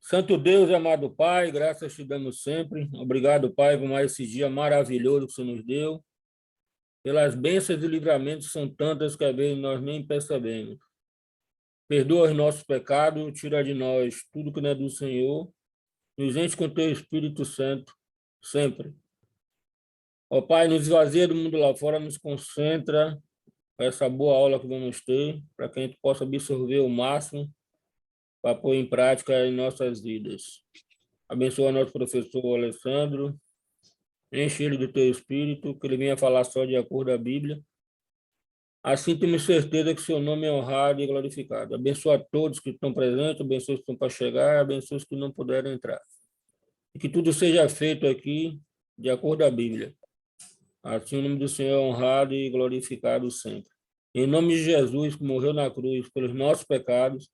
Santo Deus, amado Pai, graças te damos sempre. Obrigado, Pai, por mais esse dia maravilhoso que você nos deu. Pelas bênçãos e livramentos são tantas que às vezes nós nem percebemos. Perdoa os nossos pecados, tira de nós tudo que não é do Senhor. Nos enche com teu Espírito Santo, sempre. Ó Pai, nos esvazia do mundo lá fora, nos concentra para essa boa aula que vamos ter, para que a gente possa absorver o máximo para pôr em prática em nossas vidas. Abençoa nosso professor Alessandro, enche ele do teu espírito, que ele venha falar só de acordo com a Bíblia. Assim temos certeza que seu nome é honrado e glorificado. Abençoa todos que estão presentes, abençoa os que estão para chegar, abençoa os que não puderam entrar. E que tudo seja feito aqui de acordo com a Bíblia. Assim o nome do Senhor é honrado e glorificado sempre. Em nome de Jesus, que morreu na cruz pelos nossos pecados,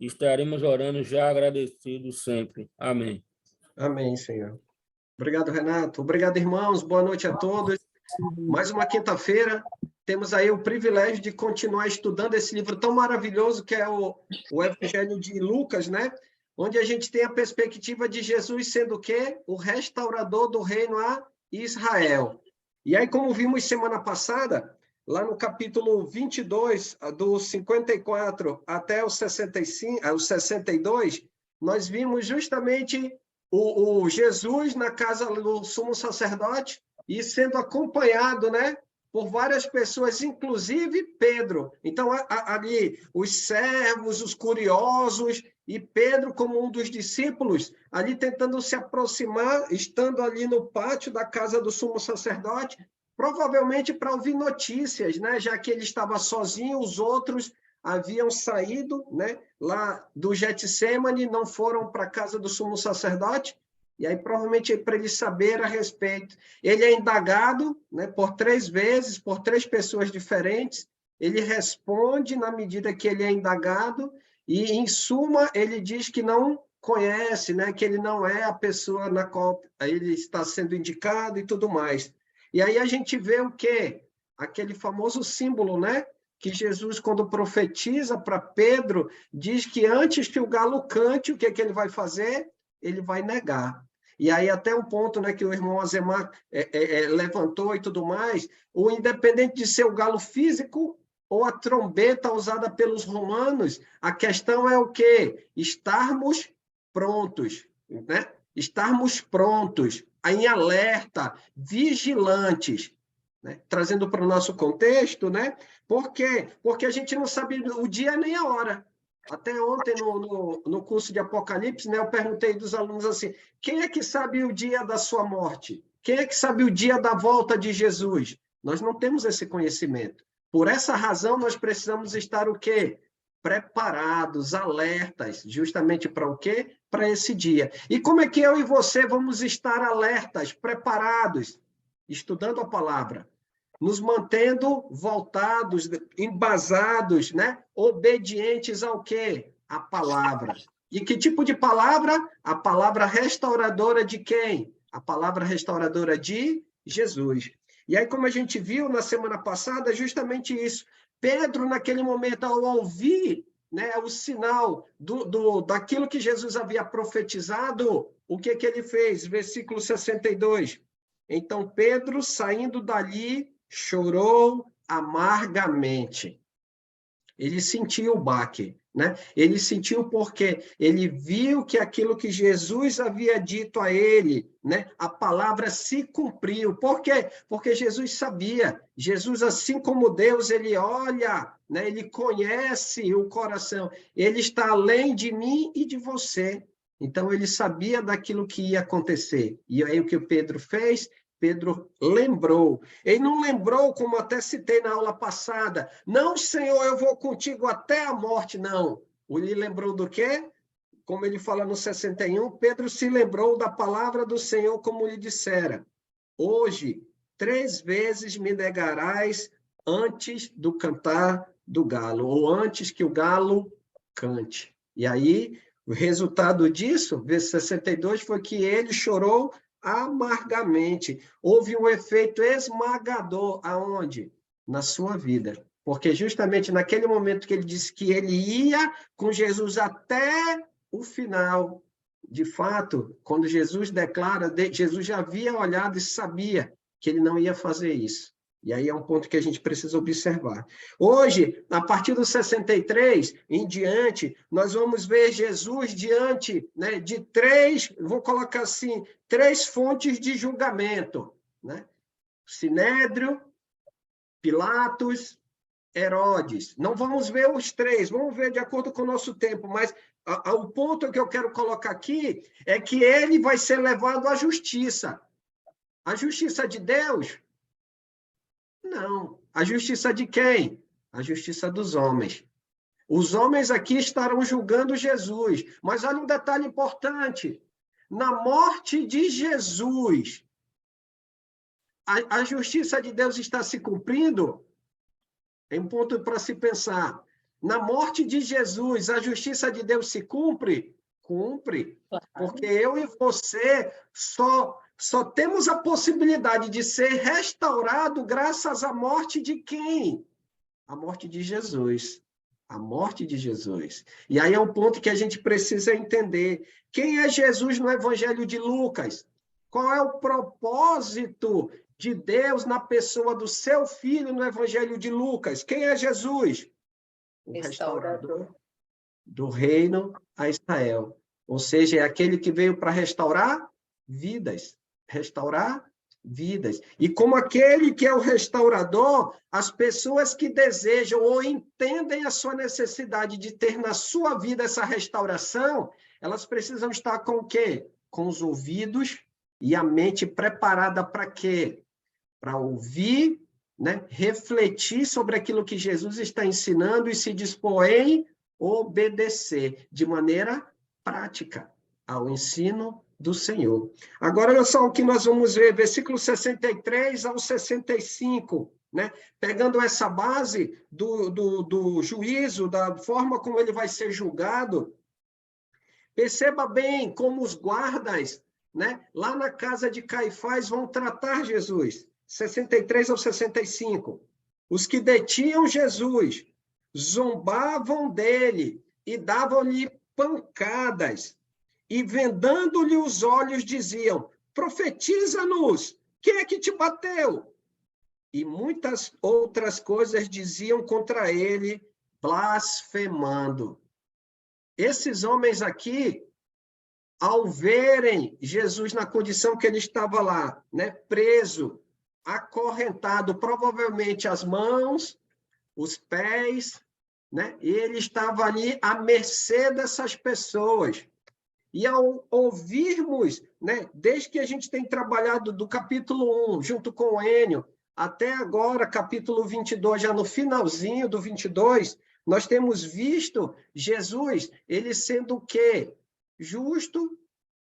estaremos orando já agradecidos sempre. Amém. Amém, Senhor. Obrigado, Renato. Obrigado, irmãos. Boa noite a todos. Mais uma quinta-feira. Temos aí o privilégio de continuar estudando esse livro tão maravilhoso que é o Evangelho de Lucas, né? Onde a gente tem a perspectiva de Jesus sendo o quê? O restaurador do reino a Israel. E aí, como vimos semana passada, lá no capítulo 22, do 54 até o 62, nós vimos justamente o Jesus na casa do sumo sacerdote e sendo acompanhado, né, por várias pessoas, inclusive Pedro. Então, ali, os servos, os curiosos, e Pedro, como um dos discípulos, ali tentando se aproximar, estando ali no pátio da casa do sumo sacerdote, provavelmente para ouvir notícias, né, já que ele estava sozinho, os outros haviam saído, né, lá do Getsemane, não foram para a casa do sumo sacerdote, e aí provavelmente para ele saber a respeito. Ele é indagado, né, por 3 vezes, por 3 pessoas diferentes, ele responde na medida que ele é indagado, e em suma ele diz que não conhece, né, que ele não é a pessoa na qual ele está sendo indicado e tudo mais. E aí a gente vê o quê? Aquele famoso símbolo, né? Que Jesus, quando profetiza para Pedro, diz que antes que o galo cante, o que, que ele vai fazer? Ele vai negar. E aí até um ponto, né, que o irmão Azemar levantou e tudo mais, o independente de ser o galo físico ou a trombeta usada pelos romanos, a questão é o quê? Estarmos prontos, né? Estarmos prontos, em alerta, vigilantes, né? Trazendo para o nosso contexto, né? Por quê? Porque a gente não sabe o dia nem a hora. Até ontem, no curso de Apocalipse, né, eu perguntei dos alunos assim, quem é que sabe o dia da sua morte? Quem é que sabe o dia da volta de Jesus? Nós não temos esse conhecimento. Por essa razão, nós precisamos estar o quê? Preparados, alertas, justamente para o quê? Para esse dia. E como é que eu e você vamos estar alertas, preparados? Estudando a palavra, nos mantendo voltados, embasados, né? Obedientes ao quê? À palavra. E que tipo de palavra? A palavra restauradora de quem? A palavra restauradora de Jesus. E aí, como a gente viu na semana passada, justamente isso. Pedro, naquele momento, ao ouvir, né, o sinal daquilo que Jesus havia profetizado, o que ele fez? Versículo 62. Então, Pedro, saindo dali, chorou amargamente. Ele sentiu o baque, né? Ele sentiu porque ele viu que aquilo que Jesus havia dito a ele, né? A palavra se cumpriu. Por quê? Porque Jesus sabia. Jesus, assim como Deus, ele olha, né? Ele conhece o coração. Ele está além de mim e de você. Então, ele sabia daquilo que ia acontecer. E aí, o que o Pedro fez? Pedro lembrou. Ele não lembrou, como até citei na aula passada, não, Senhor, eu vou contigo até a morte, não. Ele lembrou do quê? Como ele fala no 61, Pedro se lembrou da palavra do Senhor, como lhe dissera, hoje, 3 vezes me negarás antes do cantar do galo, ou antes que o galo cante. E aí, o resultado disso, verso 62, foi que ele chorou amargamente. Houve um efeito esmagador aonde? Na sua vida. Porque justamente naquele momento que ele disse que ele ia com Jesus até o final, de fato, quando Jesus declara, Jesus já havia olhado e sabia que ele não ia fazer isso. E aí é um ponto que a gente precisa observar. Hoje, a partir do 63 em diante, nós vamos ver Jesus diante, né, de três, vou colocar assim, três fontes de julgamento, né? Sinédrio, Pilatos, Herodes. Não vamos ver os três, vamos ver de acordo com o nosso tempo, mas o ponto que eu quero colocar aqui é que ele vai ser levado à justiça. A justiça de Deus? Não. A justiça de quem? A justiça dos homens. Os homens aqui estarão julgando Jesus. Mas olha um detalhe importante. Na morte de Jesus, a justiça de Deus está se cumprindo? É um ponto para se pensar. Na morte de Jesus, a justiça de Deus se cumpre? Cumpre. Porque eu e você só temos a possibilidade de ser restaurado graças à morte de quem? A morte de Jesus. A morte de Jesus. E aí é um ponto que a gente precisa entender. Quem é Jesus no Evangelho de Lucas? Qual é o propósito de Deus na pessoa do seu filho no Evangelho de Lucas? Quem é Jesus? O restaurador do reino a Israel. Ou seja, é aquele que veio para restaurar vidas. Restaurar vidas. E como aquele que é o restaurador, as pessoas que desejam ou entendem a sua necessidade de ter na sua vida essa restauração, elas precisam estar com o quê? Com os ouvidos e a mente preparada para quê? Para ouvir, né? Refletir sobre aquilo que Jesus está ensinando e se dispor em obedecer de maneira prática ao ensino do Senhor. Agora, olha só o que nós vamos ver, versículo 63 ao 65, né? Pegando essa base do juízo, da forma como ele vai ser julgado, perceba bem como os guardas, né, lá na casa de Caifás vão tratar Jesus. 63 ao 65. Os que detinham Jesus zombavam dele e davam-lhe pancadas, e vendando-lhe os olhos diziam: profetiza-nos, quem é que te bateu? E muitas outras coisas diziam contra ele, blasfemando. Esses homens aqui, ao verem Jesus na condição que ele estava lá, né, preso, acorrentado, provavelmente as mãos, os pés, né, e ele estava ali à mercê dessas pessoas. E ao ouvirmos, né, desde que a gente tem trabalhado do capítulo 1, junto com o Enio, até agora, capítulo 22, já no finalzinho do 22, nós temos visto Jesus, ele sendo o quê? Justo,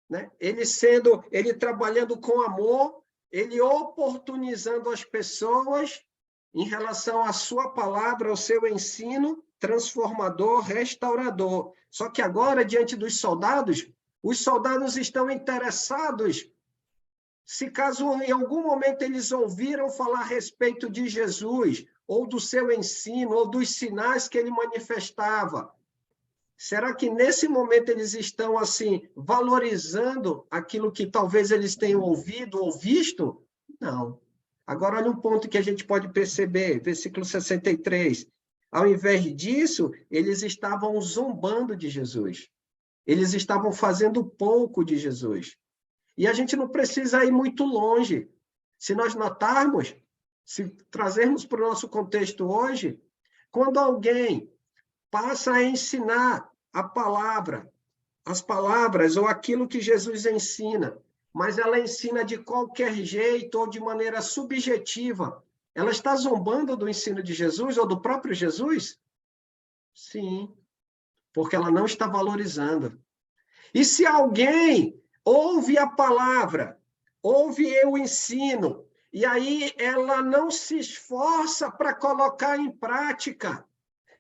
né? Ele trabalhando com amor, ele oportunizando as pessoas em relação à sua palavra, ao seu ensino, transformador, restaurador. Só que agora, diante dos soldados, os soldados estão interessados se caso em algum momento eles ouviram falar a respeito de Jesus, ou do seu ensino, ou dos sinais que ele manifestava. Será que nesse momento eles estão assim valorizando aquilo que talvez eles tenham ouvido ou visto? Não. Agora olha um ponto que a gente pode perceber, versículo 63. Ao invés disso, eles estavam zombando de Jesus. Eles estavam fazendo pouco de Jesus. E a gente não precisa ir muito longe. Se nós notarmos, se trazermos para o nosso contexto hoje, quando alguém passa a ensinar a palavra, as palavras ou aquilo que Jesus ensina, mas ela ensina de qualquer jeito ou de maneira subjetiva, ela está zombando do ensino de Jesus ou do próprio Jesus? Sim, porque ela não está valorizando. E se alguém ouve a palavra, ouve o ensino, e aí ela não se esforça para colocar em prática,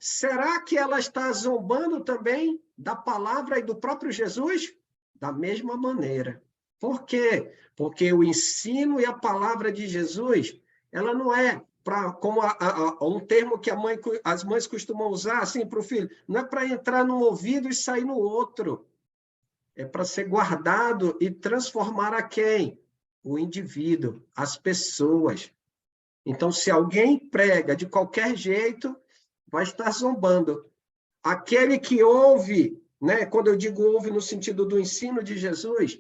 será que ela está zombando também da palavra e do próprio Jesus? Da mesma maneira. Por quê? Porque o ensino e a palavra de Jesus, ela não é como um termo que as mães costumam usar assim para o filho, não é para entrar num ouvido e sair no outro. é para ser guardado e transformar a quem? O indivíduo, as pessoas. Então, se alguém prega de qualquer jeito, vai estar zombando. Aquele que ouve, né? Quando eu digo ouve no sentido do ensino de Jesus,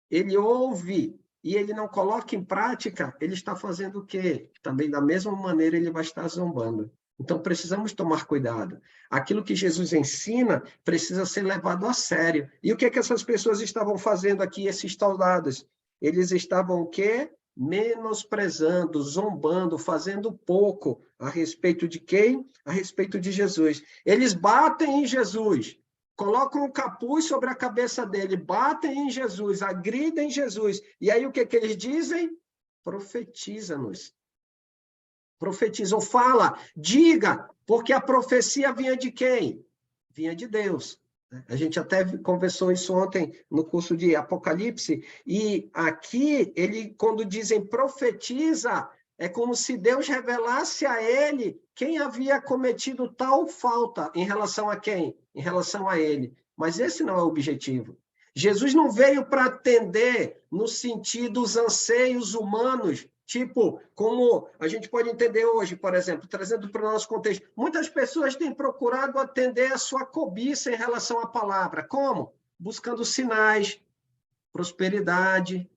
ele ouve e ele não coloca em prática, ele está fazendo o quê? Também da mesma maneira ele vai estar zombando. Então precisamos tomar cuidado. Aquilo que Jesus ensina precisa ser levado a sério. E o que é que essas pessoas estavam fazendo aqui, esses soldados? Eles estavam o quê? Menosprezando, zombando, fazendo pouco a respeito de quem? A respeito de Jesus. Eles batem em Jesus, colocam um capuz sobre a cabeça dele, batem em Jesus, agridem Jesus. E aí o que que eles dizem? Profetiza-nos. Profetizam, fala, diga, porque a profecia vinha de quem? Vinha de Deus. A gente até conversou isso ontem no curso de Apocalipse, e aqui, quando dizem profetiza, é como se Deus revelasse a ele quem havia cometido tal falta em relação a quem? Em relação a ele. Mas esse não é o objetivo. Jesus não veio para atender no sentido dos anseios humanos, tipo, como a gente pode entender hoje, por exemplo, trazendo para o nosso contexto. Muitas pessoas têm procurado atender a sua cobiça em relação à palavra. Como? Buscando sinais, prosperidade,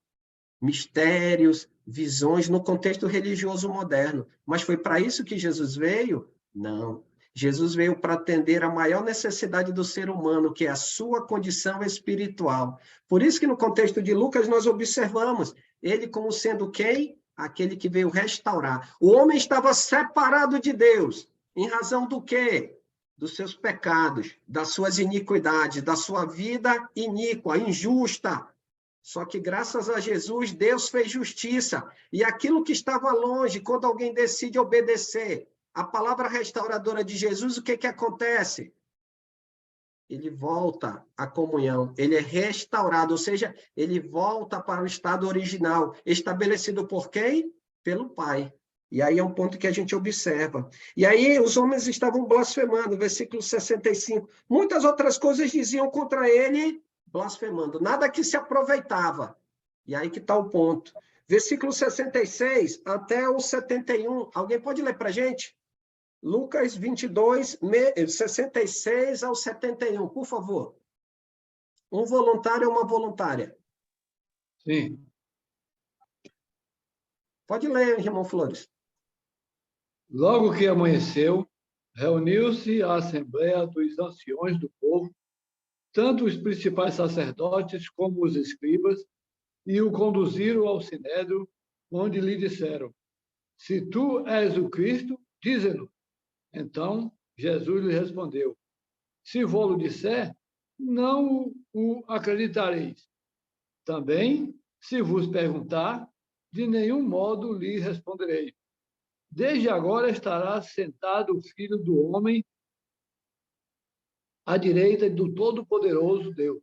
mistérios, visões no contexto religioso moderno. Mas foi para isso que Jesus veio? Não. Jesus veio para atender a maior necessidade do ser humano, que é a sua condição espiritual. Por isso que no contexto de Lucas nós observamos ele como sendo quem? Aquele que veio restaurar. O homem estava separado de Deus. Em razão do quê? Dos seus pecados, das suas iniquidades, da sua vida iníqua, injusta. Só que graças a Jesus, Deus fez justiça. E aquilo que estava longe, quando alguém decide obedecer a palavra restauradora de Jesus, o que que acontece? Ele volta à comunhão, ele é restaurado, ou seja, ele volta para o estado original, estabelecido por quem? Pelo Pai. E aí é um ponto que a gente observa. E aí os homens estavam blasfemando, versículo 65. Muitas outras coisas diziam contra ele, blasfemando. Nada que se aproveitava. E aí que está o ponto. Versículo 66 até o 71. Alguém pode ler para a gente? Lucas 22, 66 ao 71, por favor. Um voluntário ou uma voluntária? Sim. Pode ler, irmão Flores. Logo que amanheceu, reuniu-se a assembleia dos anciões do povo, tanto os principais sacerdotes como os escribas, e o conduziram ao sinédrio, onde lhe disseram: se tu és o Cristo, dize-nos. Então Jesus lhe respondeu: se vou-lo disser, não o acreditareis. Também, se vos perguntar, de nenhum modo lhe responderei. Desde agora estará sentado o Filho do Homem à direita do Todo-Poderoso Deus.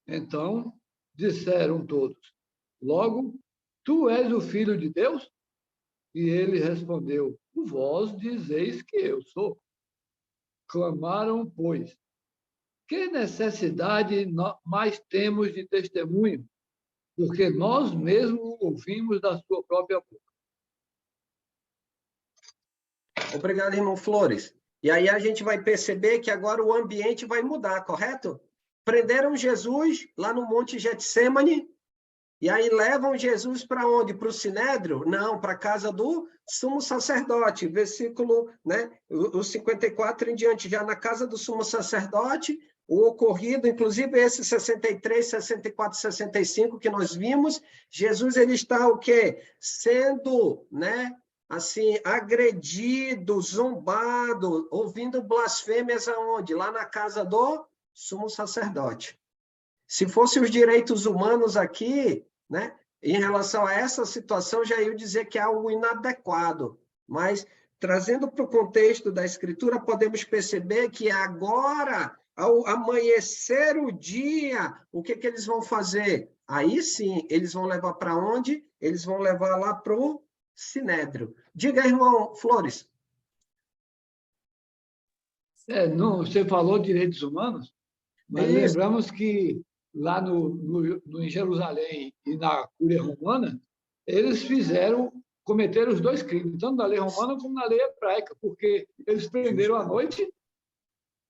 Então disseram todos: logo, tu és o Filho de Deus? E ele respondeu: vós dizeis que eu sou. Clamaram, pois: que necessidade mais temos de testemunho? Porque nós mesmos ouvimos da sua própria boca. Obrigado, irmão Flores. E aí a gente vai perceber que agora o ambiente vai mudar, correto? Prenderam Jesus lá no Monte Getsêmani, e aí levam Jesus para onde? Para o Sinédrio? Não, para a casa do sumo sacerdote. Versículo, né, o 54 em diante, já na casa do sumo sacerdote, o ocorrido, inclusive esse 63, 64, 65 que nós vimos, Jesus ele está o quê? Sendo, né, assim, agredido, zombado, ouvindo blasfêmias aonde? Lá na casa do sumo sacerdote. Se fossem os direitos humanos aqui, né, em relação a essa situação, já ia dizer que é algo inadequado. Mas, trazendo para o contexto da Escritura, podemos perceber que agora, ao amanhecer o dia, o que eles vão fazer? Aí sim, eles vão levar para onde? Eles vão levar lá para o Sinédrio. Diga, irmão Flores. Não, você falou direitos humanos, mas Isso. lembramos que lá em Jerusalém e na Cúria Romana, eles cometeram os dois crimes, tanto na lei romana como na lei hebraica, porque eles prenderam à noite,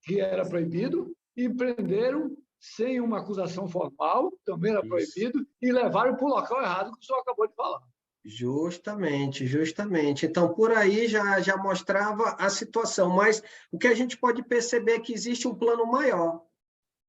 que era proibido, e prenderam sem uma acusação formal, também era proibido, e levaram para o local errado, que o senhor acabou de falar. Justamente, justamente. Então, por aí já mostrava a situação, mas o que a gente pode perceber é que existe um plano maior.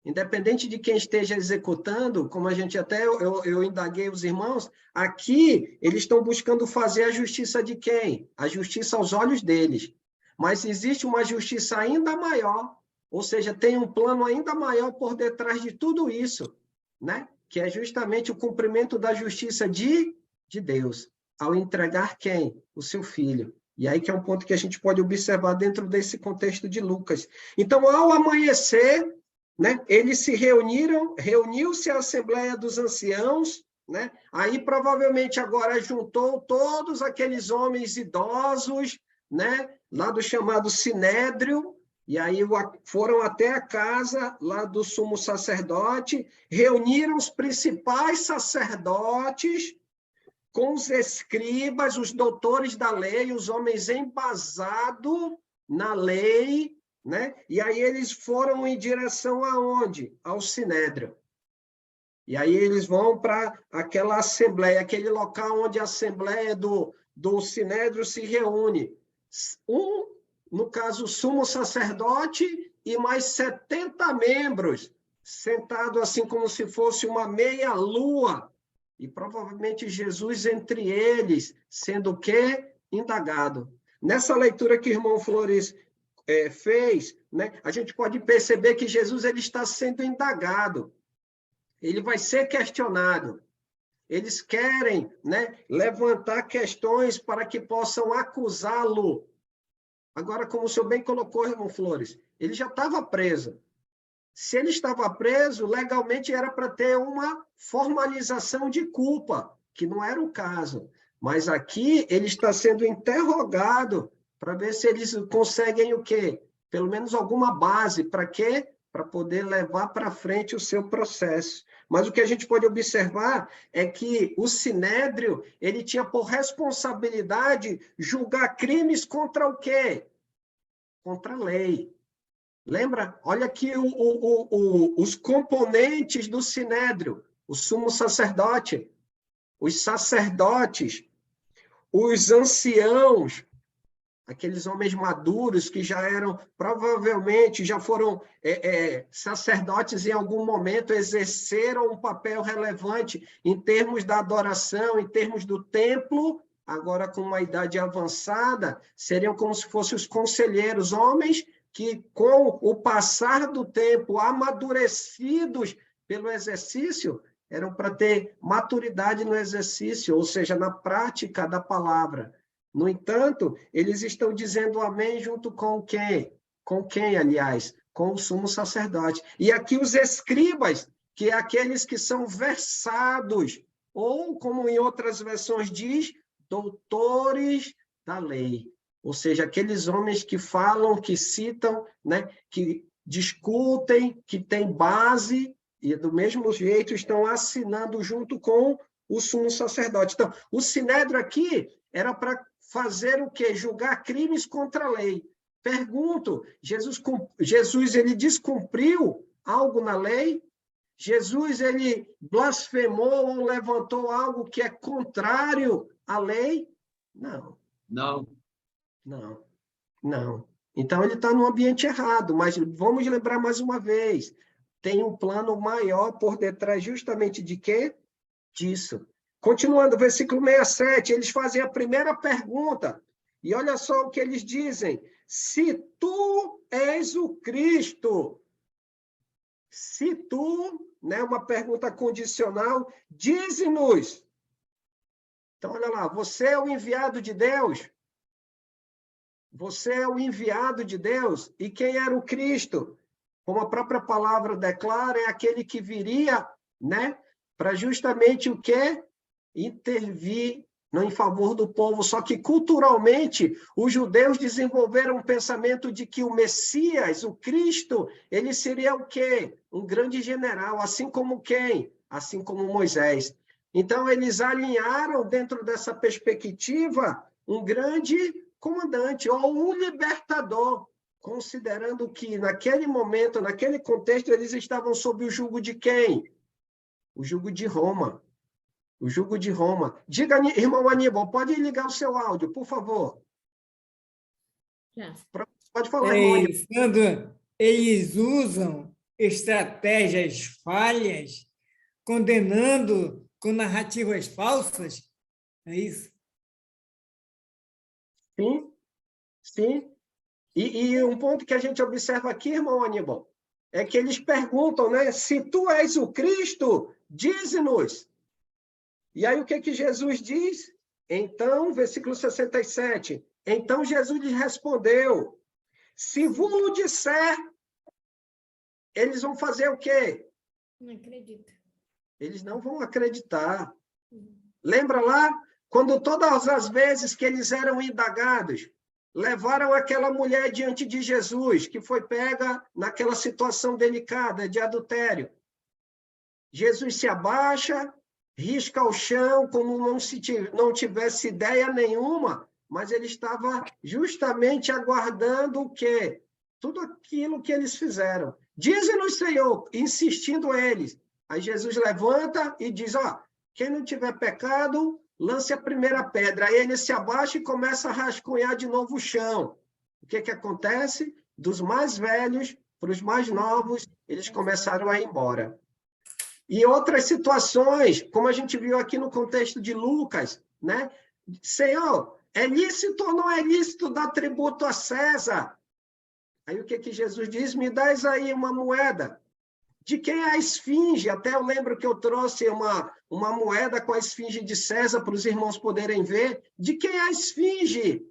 Independente de quem esteja executando, como a gente até, eu indaguei os irmãos, aqui eles estão buscando fazer a justiça de quem? A justiça aos olhos deles. Mas existe uma justiça ainda maior, ou seja, tem um plano ainda maior por detrás de tudo isso, né? Que é justamente o cumprimento da justiça de Deus, ao entregar quem? O seu filho. E aí que é um ponto que a gente pode observar dentro desse contexto de Lucas. Então, ao amanhecer, né, eles se reuniu-se a Assembleia dos Anciãos, né? Aí provavelmente agora juntou todos aqueles homens idosos, né, lá do chamado Sinédrio, e aí foram até a casa lá do sumo sacerdote, reuniram os principais sacerdotes com os escribas, os doutores da lei, os homens embasados na lei, né? E aí eles foram em direção aonde? Ao Sinédrio. E aí eles vão para aquela assembleia, aquele local onde a assembleia do Sinédrio se reúne. No caso, o sumo sacerdote e mais 70 membros, sentado assim como se fosse uma meia-lua, e provavelmente Jesus entre eles, sendo o quê? Indagado. Nessa leitura que o irmão Flores fez, né, a gente pode perceber que Jesus ele está sendo indagado. Ele vai ser questionado. Eles querem, né, levantar questões para que possam acusá-lo. Agora, como o senhor bem colocou, irmão Flores, ele já estava preso. Se ele estava preso, legalmente era para ter uma formalização de culpa, que não era o caso. Mas aqui ele está sendo interrogado para ver se eles conseguem o quê? Pelo menos alguma base. Para quê? Para poder levar para frente o seu processo. Mas o que a gente pode observar é que o Sinédrio ele tinha por responsabilidade julgar crimes contra o quê? Contra a lei. Lembra? Olha aqui os componentes do Sinédrio, o sumo sacerdote, os sacerdotes, os anciãos, aqueles homens maduros que já eram, provavelmente, já foram sacerdotes em algum momento, exerceram um papel relevante em termos da adoração, em termos do templo, agora com uma idade avançada, seriam como se fossem os conselheiros, homens que, com o passar do tempo, amadurecidos pelo exercício, eram para ter maturidade no exercício, ou seja, na prática da palavra. No entanto, eles estão dizendo amém junto com quem? Com quem, aliás? Com o sumo sacerdote. E aqui os escribas, que é aqueles que são versados, ou, como em outras versões diz, doutores da lei. Ou seja, aqueles homens que falam, que citam, né, que discutem, que têm base, e do mesmo jeito estão assinando junto com o sumo sacerdote. Então, o Sinédrio aqui era para fazer o quê? Julgar crimes contra a lei. Pergunto, Jesus ele descumpriu algo na lei? Jesus ele blasfemou ou levantou algo que é contrário à lei? Não. Não. Não, não. Então, ele está no ambiente errado, mas vamos lembrar mais uma vez, tem um plano maior por detrás justamente de quê? Disso. Continuando, versículo 67, eles fazem a primeira pergunta, e olha só o que eles dizem, se tu és o Cristo, se tu, né, uma pergunta condicional, dize-nos. Então, olha lá, você é o enviado de Deus? Você é o enviado de Deus. E quem era o Cristo? Como a própria palavra declara, é aquele que viria, né, para justamente o quê? Intervir não em favor do povo, só que culturalmente os judeus desenvolveram um pensamento de que o Messias, o Cristo, ele seria o quê? Um grande general, assim como quem? Assim como Moisés. Então, eles alinharam, dentro dessa perspectiva, um grande comandante, ou um libertador, considerando que, naquele momento, naquele contexto, eles estavam sob o jugo de quem? O jugo de Roma. O jugo de Roma. Diga, irmão Aníbal, pode ligar o seu áudio, por favor. Já. Pode falar, irmão Aníbal. Sandra, eles usam estratégias falhas, condenando com narrativas falsas? É isso? Sim, sim. E um ponto que a gente observa aqui, irmão Aníbal, é que eles perguntam, né? Se tu és o Cristo, dize-nos. E aí o que Jesus diz? Então, versículo 67, então Jesus lhes respondeu, se vos disser, eles vão fazer o quê? Não acredito. Eles não vão acreditar. Lembra lá? Quando todas as vezes que eles eram indagados, levaram aquela mulher diante de Jesus, que foi pega naquela situação delicada de adultério. Jesus se abaixa, risca o chão, como não tivesse ideia nenhuma, mas ele estava justamente aguardando o quê? Tudo aquilo que eles fizeram. Dize-nos, Senhor, insistindo eles. Aí Jesus levanta e diz, quem não tiver pecado, lance a primeira pedra. Aí ele se abaixa e começa a rascunhar de novo o chão. O que acontece? Dos mais velhos para os mais novos, eles começaram a ir embora. E outras situações, como a gente viu aqui no contexto de Lucas, né? Senhor, é lícito ou não é lícito dar tributo a César? Aí o que Jesus diz? Me dás aí uma moeda. De quem é a esfinge? Até eu lembro que eu trouxe uma moeda com a esfinge de César para os irmãos poderem ver. De quem é a esfinge?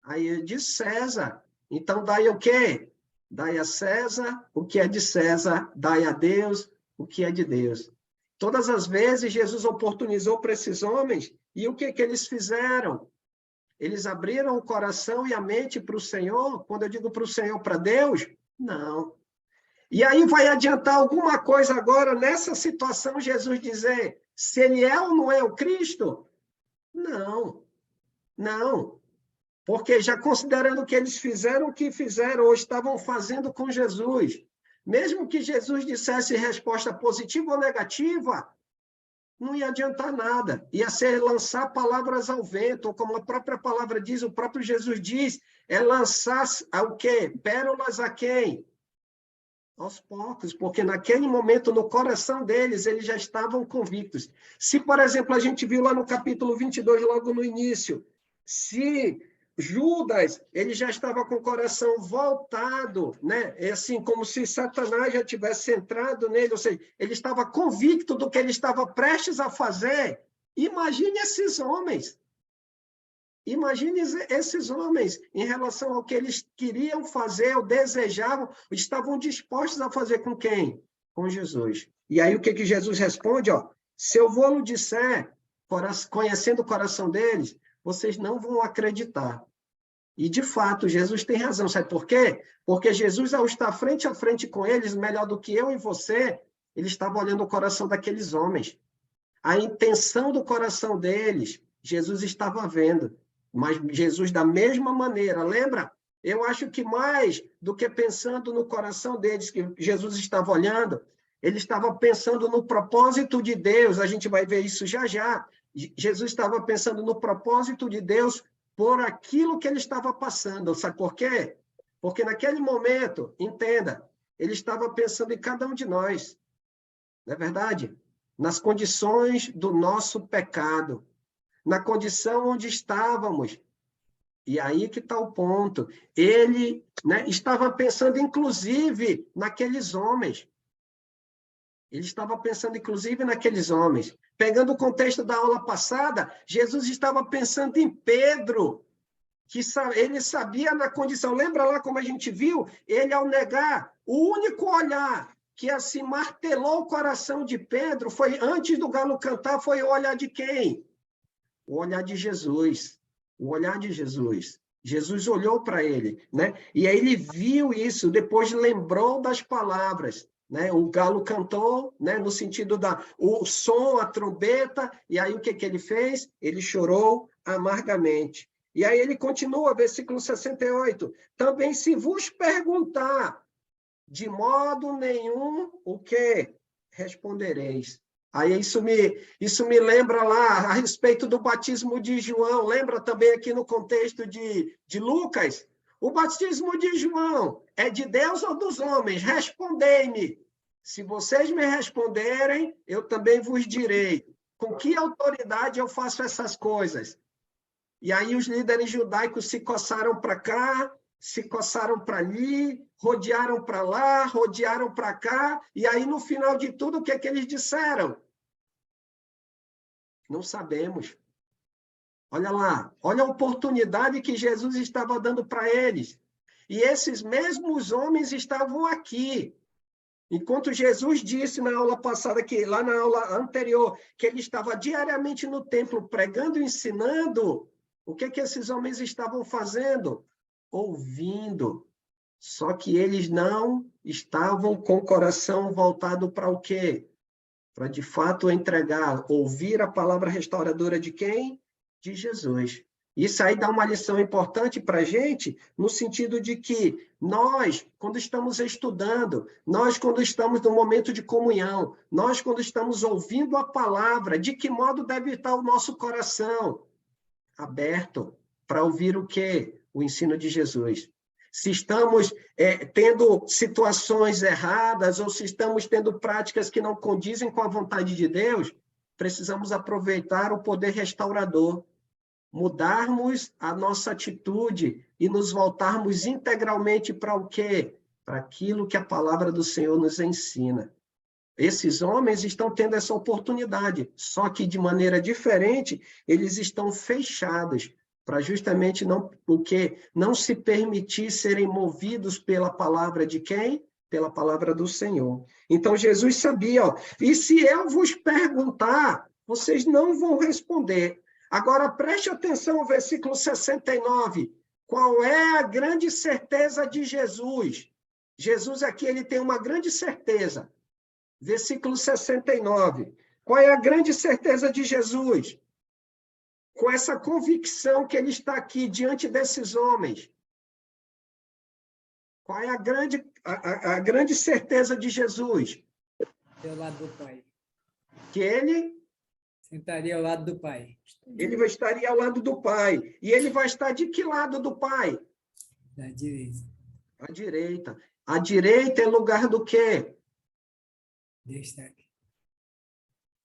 Aí ele diz César. Então, dai o quê? Dai a César o que é de César, dai a Deus o que é de Deus. Todas as vezes, Jesus oportunizou para esses homens, e o que eles fizeram? Eles abriram o coração e a mente para o Senhor. Quando eu digo para o Senhor, para Deus, não. E aí vai adiantar alguma coisa agora, nessa situação, Jesus dizer se ele é ou não é o Cristo? Não, não. Porque já considerando que eles fizeram o que fizeram ou estavam fazendo com Jesus, mesmo que Jesus dissesse resposta positiva ou negativa, não ia adiantar nada. Ia ser lançar palavras ao vento, ou como a própria palavra diz, o próprio Jesus diz, é lançar o quê? Pérolas a quem? Aos poucos, porque naquele momento, no coração deles, eles já estavam convictos. Se, por exemplo, a gente viu lá no capítulo 22, logo no início, se Judas, ele já estava com o coração voltado, né? É assim, como se Satanás já tivesse entrado nele, ou seja, ele estava convicto do que ele estava prestes a fazer. Imagine esses homens. Imagine esses homens em relação ao que eles queriam fazer, ou desejavam, estavam dispostos a fazer com quem? Com Jesus. E aí o que Jesus responde? Se eu vou lhe disser, conhecendo o coração deles, vocês não vão acreditar. E, de fato, Jesus tem razão. Sabe por quê? Porque Jesus, ao estar frente a frente com eles, melhor do que eu e você, ele estava olhando o coração daqueles homens. A intenção do coração deles, Jesus estava vendo. Mas Jesus, da mesma maneira, lembra? Eu acho que mais do que pensando no coração deles, que Jesus estava olhando, ele estava pensando no propósito de Deus. A gente vai ver isso já já. Jesus estava pensando no propósito de Deus por aquilo que ele estava passando. Sabe por quê? Porque naquele momento, entenda, ele estava pensando em cada um de nós. Não é verdade? Nas condições do nosso pecado, na condição onde estávamos. E aí que está o ponto. Ele, né, estava pensando, inclusive, naqueles homens. Ele estava pensando, inclusive, naqueles homens. Pegando o contexto da aula passada, Jesus estava pensando em Pedro, que ele sabia na condição. Lembra lá como a gente viu? Ele, ao negar, o único olhar que assim martelou o coração de Pedro foi, antes do galo cantar, foi o olhar de quem? O olhar de Jesus. O olhar de Jesus. Jesus olhou para ele, né? E aí ele viu isso, depois lembrou das palavras, né? O galo cantou, né? No sentido o som, a trombeta, e aí o que ele fez? Ele chorou amargamente. E aí ele continua, versículo 68. Também se vos perguntar, de modo nenhum, o que? Respondereis. Aí isso me lembra lá a respeito do batismo de João. Lembra também aqui no contexto de Lucas? O batismo de João é de Deus ou dos homens? Respondei-me. Se vocês me responderem, eu também vos direi. Com que autoridade eu faço essas coisas? E aí os líderes judaicos se coçaram para cá, se coçaram para ali, rodearam para lá, rodearam para cá, e aí no final de tudo, o que é que eles disseram? Não sabemos. Olha lá, olha a oportunidade que Jesus estava dando para eles. E esses mesmos homens estavam aqui. Enquanto Jesus disse na aula passada, lá na aula anterior, que ele estava diariamente no templo pregando e ensinando, o que esses homens estavam fazendo? Ouvindo. Só que eles não estavam com o coração voltado para o quê? Para, de fato, entregar, ouvir a palavra restauradora de quem? De Jesus. Isso aí dá uma lição importante para a gente, no sentido de que nós, quando estamos estudando, nós, quando estamos no momento de comunhão, nós, quando estamos ouvindo a palavra, de que modo deve estar o nosso coração? Aberto para ouvir o quê? O ensino de Jesus. Se estamos tendo situações erradas ou se estamos tendo práticas que não condizem com a vontade de Deus, precisamos aproveitar o poder restaurador, mudarmos a nossa atitude e nos voltarmos integralmente para o quê? Para aquilo que a palavra do Senhor nos ensina. Esses homens estão tendo essa oportunidade, só que de maneira diferente, eles estão fechados para justamente não se permitir serem movidos pela palavra de quem? Pela palavra do Senhor. Então, Jesus sabia, e se eu vos perguntar, vocês não vão responder. Agora, preste atenção ao versículo 69. Qual é a grande certeza de Jesus? Jesus aqui, ele tem uma grande certeza. Versículo 69. Qual é a grande certeza de Jesus? Com essa convicção que ele está aqui diante desses homens. Qual é a grande certeza de Jesus? Ao lado do Pai. Que ele Sentaria ao lado do Pai. Ele estaria ao lado do Pai. E ele vai estar de que lado do Pai? Da direita. À direita. A direita é lugar do quê? Destaque.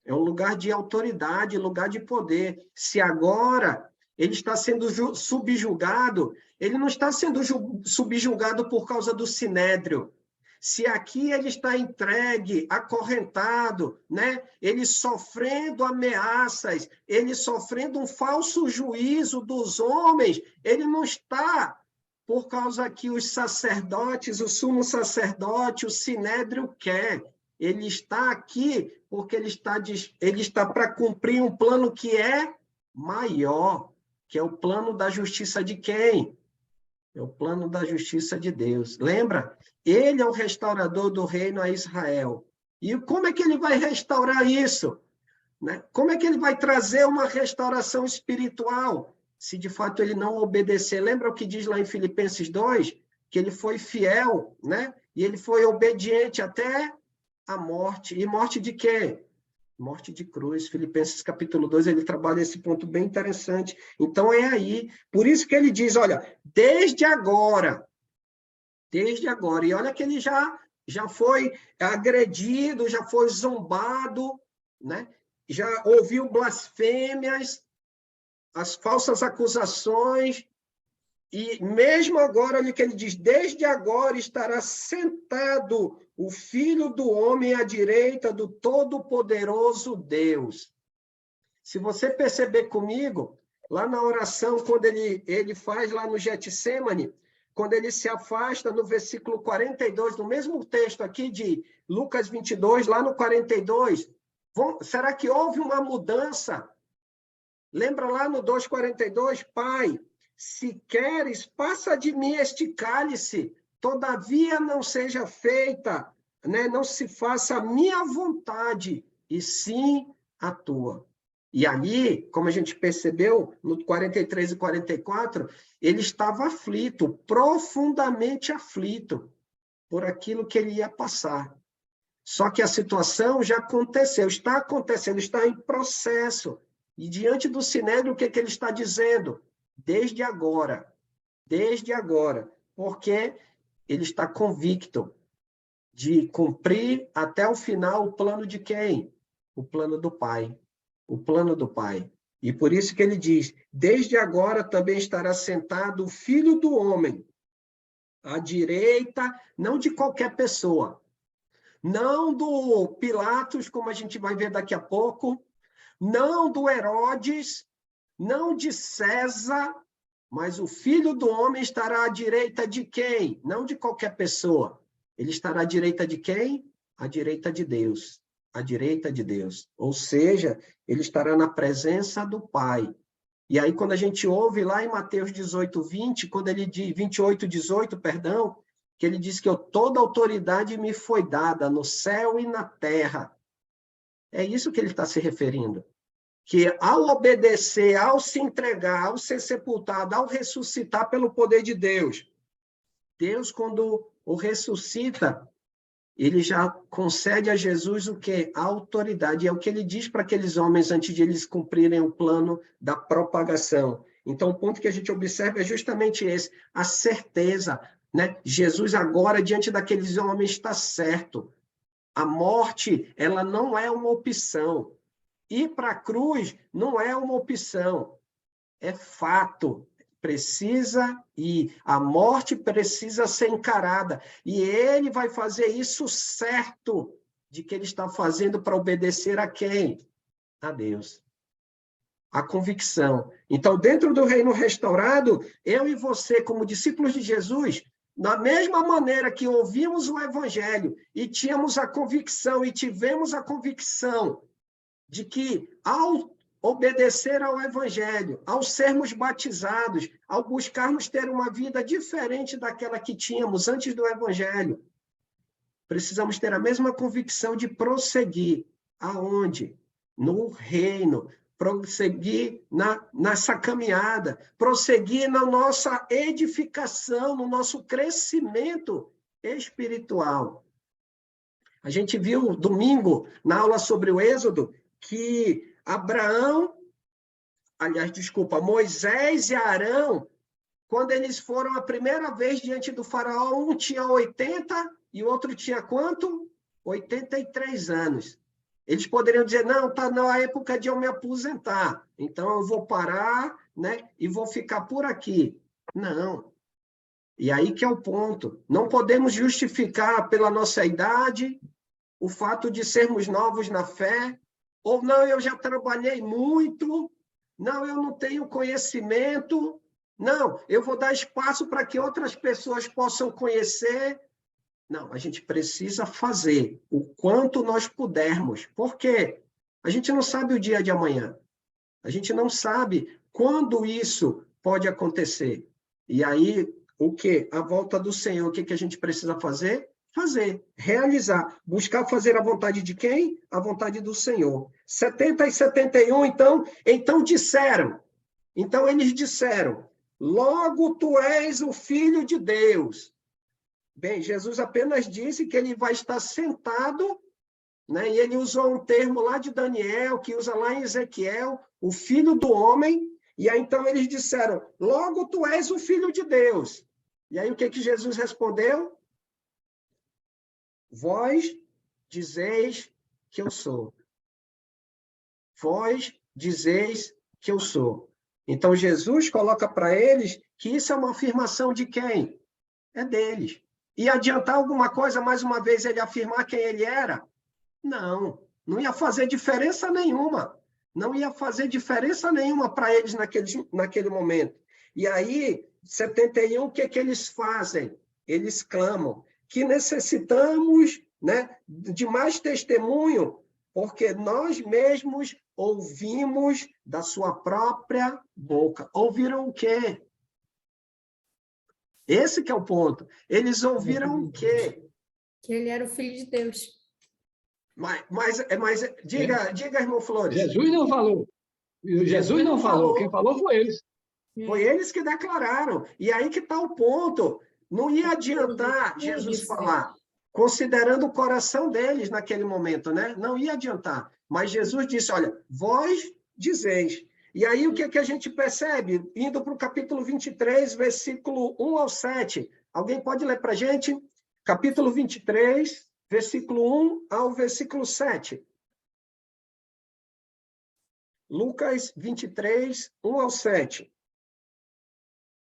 É um lugar de autoridade, lugar de poder. Se agora ele está sendo subjugado, ele não está sendo subjugado por causa do sinédrio. Se aqui ele está entregue, acorrentado, né? Ele sofrendo ameaças, ele sofrendo um falso juízo dos homens, ele não está por causa que os sacerdotes, o sumo sacerdote, o sinédrio quer. Ele está aqui porque ele está para cumprir um plano que é maior, que é o plano da justiça de quem? É o plano da justiça de Deus. Lembra? Ele é o restaurador do reino a Israel. E como é que ele vai restaurar isso? Né? Como é que ele vai trazer uma restauração espiritual? Se de fato ele não obedecer. Lembra o que diz lá em Filipenses 2? Que ele foi fiel, né? E ele foi obediente até a morte. E morte de quê? Morte de cruz. Filipenses capítulo 2, ele trabalha esse ponto bem interessante. Então, é aí. Por isso que ele diz, olha, desde agora. E olha que ele já foi agredido, já foi zombado, né? Já ouviu blasfêmias, as falsas acusações. E mesmo agora, olha que ele diz, desde agora estará sentado o Filho do Homem à direita do Todo-Poderoso Deus. Se você perceber comigo, lá na oração, quando ele faz lá no Getsêmani, quando ele se afasta no versículo 42, no mesmo texto aqui de Lucas 22, lá no 42, será que houve uma mudança Lembra lá no 2,42? Pai, se queres, passa de mim este cálice, todavia não seja feita, né? Não se faça a minha vontade, e sim a tua. E ali, como a gente percebeu, no 43 e 44, ele estava aflito, profundamente aflito, por aquilo que ele ia passar. Só que a situação já aconteceu, está acontecendo, está em processo. E diante do Sinédrio, o que ele está dizendo? Desde agora, porque ele está convicto de cumprir até o final o plano de quem? O plano do Pai. O plano do Pai. E por isso que ele diz, desde agora também estará sentado o Filho do Homem, à direita, não de qualquer pessoa, não do Pilatos, como a gente vai ver daqui a pouco, não do Herodes, não de César, mas o Filho do Homem estará à direita de quem? Não de qualquer pessoa. Ele estará à direita de quem? À direita de Deus. À direita de Deus. Ou seja, ele estará na presença do Pai. E aí, quando a gente ouve lá em Mateus 18, 20, quando ele diz, 28, 18, perdão, que ele diz que toda autoridade me foi dada no céu e na terra. É isso que ele está se referindo. Que ao obedecer, ao se entregar, ao ser sepultado, ao ressuscitar pelo poder de Deus, Deus, quando o ressuscita, ele já concede a Jesus o quê? A autoridade. É o que ele diz para aqueles homens antes de eles cumprirem o plano da propagação. Então, o ponto que a gente observa é justamente esse, a certeza, né? Jesus agora, diante daqueles homens, está certo. A morte, ela não é uma opção. Ir para a cruz não é uma opção. É fato. Precisa ir. A morte precisa ser encarada. E ele vai fazer isso certo de que ele está fazendo para obedecer a quem? A Deus. A convicção. Então, dentro do reino restaurado, eu e você, como discípulos de Jesus, da mesma maneira que ouvimos o evangelho e tínhamos a convicção e tivemos a convicção de que, ao obedecer ao evangelho, ao sermos batizados, ao buscarmos ter uma vida diferente daquela que tínhamos antes do evangelho, precisamos ter a mesma convicção de prosseguir. Aonde? No reino. Prosseguir nessa caminhada, prosseguir na nossa edificação, no nosso crescimento espiritual. A gente viu domingo, na aula sobre o Êxodo, que Moisés e Arão, quando eles foram a primeira vez diante do faraó, um tinha 80 e o outro tinha quanto? 83 anos. Eles poderiam dizer, não, está na época de eu me aposentar, então eu vou parar, né, e vou ficar por aqui. Não. E aí que é o ponto. Não podemos justificar pela nossa idade o fato de sermos novos na fé, ou não, eu já trabalhei muito, não, eu não tenho conhecimento, não, eu vou dar espaço para que outras pessoas possam conhecer. Não, a gente precisa fazer o quanto nós pudermos. Por quê? A gente não sabe o dia de amanhã. A gente não sabe quando isso pode acontecer. E aí, o quê? A volta do Senhor, o que a gente precisa fazer? Fazer, realizar, buscar fazer a vontade de quem? A vontade do Senhor. 70 e 71, então disseram. Então eles disseram, logo tu és o Filho de Deus. Bem, Jesus apenas disse que ele vai estar sentado, né? E ele usou um termo lá de Daniel, que usa lá em Ezequiel, o Filho do Homem, e aí então eles disseram, logo tu és o Filho de Deus. E aí o que Jesus respondeu? Vós dizeis que eu sou. Vós dizeis que eu sou. Então Jesus coloca para eles que isso é uma afirmação de quem? É deles. E adiantar alguma coisa, mais uma vez, ele afirmar quem ele era? Não, não ia fazer diferença nenhuma. Não ia fazer diferença nenhuma para eles naquele momento. E aí, 71, o que eles fazem? Eles clamam que necessitamos, né, de mais testemunho porque nós mesmos ouvimos da sua própria boca. Ouviram o quê? Esse que é o ponto. Eles ouviram o quê? Que ele era o filho de Deus. Mas diga, irmão Flores. Jesus não falou. Jesus não falou. Quem falou foi eles. Foi eles que declararam. E aí que está o ponto. Não ia adiantar Jesus falar, considerando o coração deles naquele momento, né? Não ia adiantar. Mas Jesus disse, olha, vós dizeis. E aí o que, que a gente percebe? Indo para o capítulo 23, versículo 1 ao 7. Alguém pode ler para a gente? Capítulo 23, versículo 1 ao versículo 7. Lucas 23, 1 ao 7.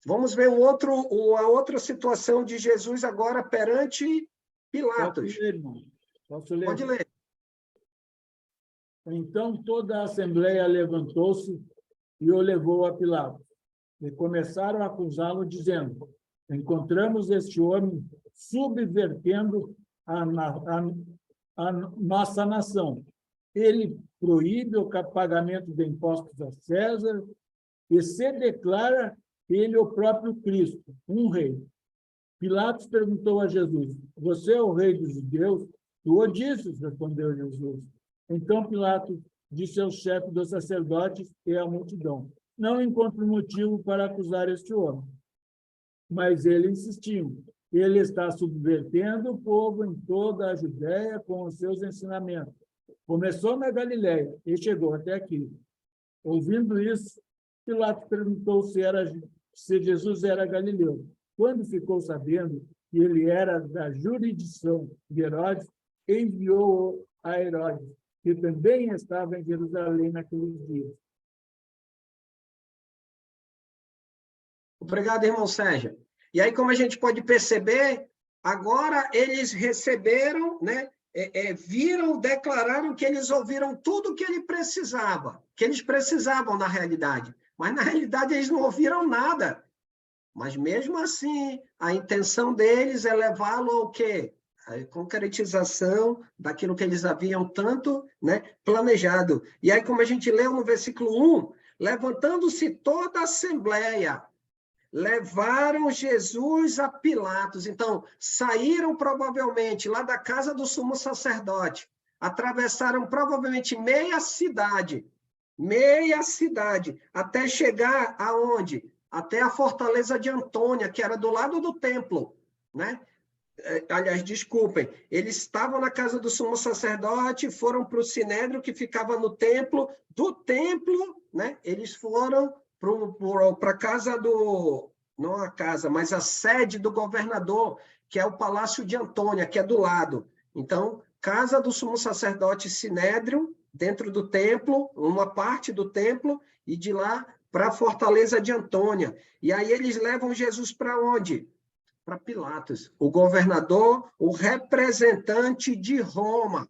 Vamos ver a outra situação de Jesus agora perante Pilatos. Posso ler, irmão? Posso ler? Pode ler. Então toda a assembleia levantou-se e o levou a Pilatos. E começaram a acusá-lo, dizendo, encontramos este homem subvertendo a nossa nação. Ele proíbe o pagamento de impostos a César e se declara ele o próprio Cristo, um rei. Pilatos perguntou a Jesus, você é o rei dos judeus? Tu o dizes, respondeu Jesus. Então Pilatos disse ao chefe dos sacerdotes e à multidão, não encontro motivo para acusar este homem. Mas ele insistiu, ele está subvertendo o povo em toda a Judéia com os seus ensinamentos. Começou na Galileia e chegou até aqui. Ouvindo isso, Pilatos perguntou se Jesus era galileu. Quando ficou sabendo que ele era da jurisdição de Herodes, enviou-o a Herodes, que também estava em Jerusalém naqueles dias. Obrigado, irmão Sérgio. E aí, como a gente pode perceber, agora eles receberam, né? Viram, declararam que eles ouviram tudo que ele precisava, que eles precisavam na realidade. Mas, na realidade, eles não ouviram nada. Mas, mesmo assim, a intenção deles é levá-lo ao quê? A concretização daquilo que eles haviam tanto, né, planejado. E aí, como a gente leu no versículo 1, levantando-se toda a assembleia, levaram Jesus a Pilatos. Então, saíram provavelmente lá da casa do sumo sacerdote, atravessaram provavelmente meia cidade, até chegar aonde? Até a fortaleza de Antônia, que era do lado do templo, né? Aliás, desculpem, eles estavam na casa do sumo sacerdote, foram para o Sinédrio, que ficava no templo, do templo, né? Eles foram para a casa não a casa, mas a sede do governador, que é o Palácio de Antônia, que é do lado. Então, casa do sumo sacerdote Sinédrio, dentro do templo, uma parte do templo, e de lá para a fortaleza de Antônia. E aí eles levam Jesus para onde? Para Pilatos, o governador, o representante de Roma.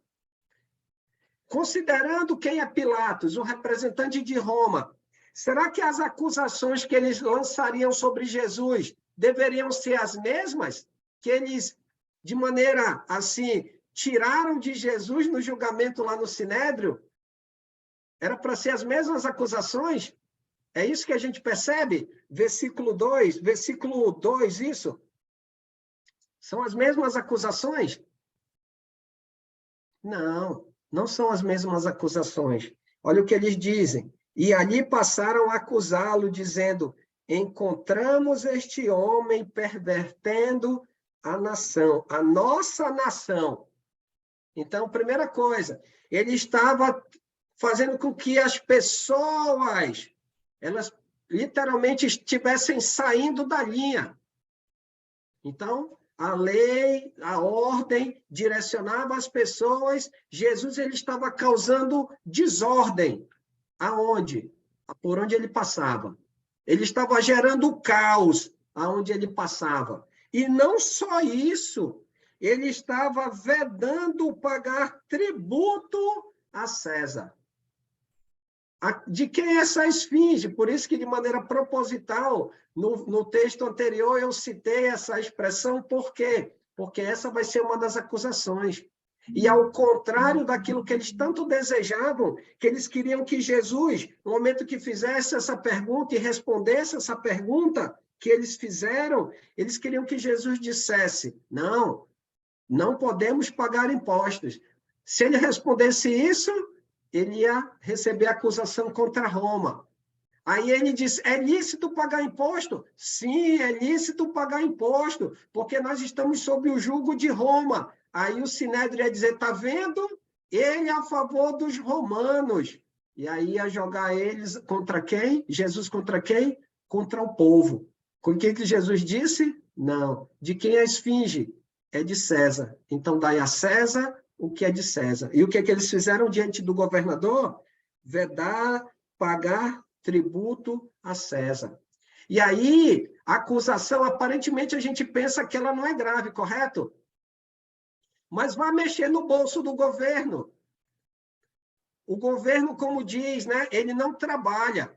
Considerando quem é Pilatos, o representante de Roma, será que as acusações que eles lançariam sobre Jesus deveriam ser as mesmas que eles, de maneira assim, tiraram de Jesus no julgamento lá no Sinédrio? Era para ser as mesmas acusações? É isso que a gente percebe? Versículo 2, isso? São as mesmas acusações? Não, não são as mesmas acusações. Olha o que eles dizem. E ali passaram a acusá-lo, dizendo, encontramos este homem pervertendo a nação, a nossa nação. Então, primeira coisa, ele estava fazendo com que as pessoas, elas literalmente estivessem saindo da linha. Então, a lei, a ordem direcionava as pessoas, Jesus ele estava causando desordem. Aonde? Por onde ele passava. Ele estava gerando caos aonde ele passava. E não só isso, ele estava vedando pagar tributo a César. De quem é essa esfinge? Por isso que, de maneira proposital, no texto anterior, eu citei essa expressão. Por quê? Porque essa vai ser uma das acusações. E ao contrário daquilo que eles tanto desejavam, que eles queriam que Jesus, no momento que fizesse essa pergunta e respondesse essa pergunta que eles fizeram, eles queriam que Jesus dissesse: não, não podemos pagar impostos. Se ele respondesse isso, ele ia receber acusação contra Roma. Aí ele diz: é lícito pagar imposto? Sim, é lícito pagar imposto, porque nós estamos sob o jugo de Roma. Aí o Sinédrio ia dizer: está vendo? Ele é a favor dos romanos. E aí ia jogar eles contra quem? Jesus contra quem? Contra o povo. Com o que Jesus disse? Não. De quem é a esfinge? É de César. Então dai a César o que é de César. E o que eles fizeram diante do governador? Vedar, pagar tributo a César. E aí, a acusação, aparentemente, a gente pensa que ela não é grave, correto? Mas vai mexer no bolso do governo. O governo, como diz, né, ele não trabalha,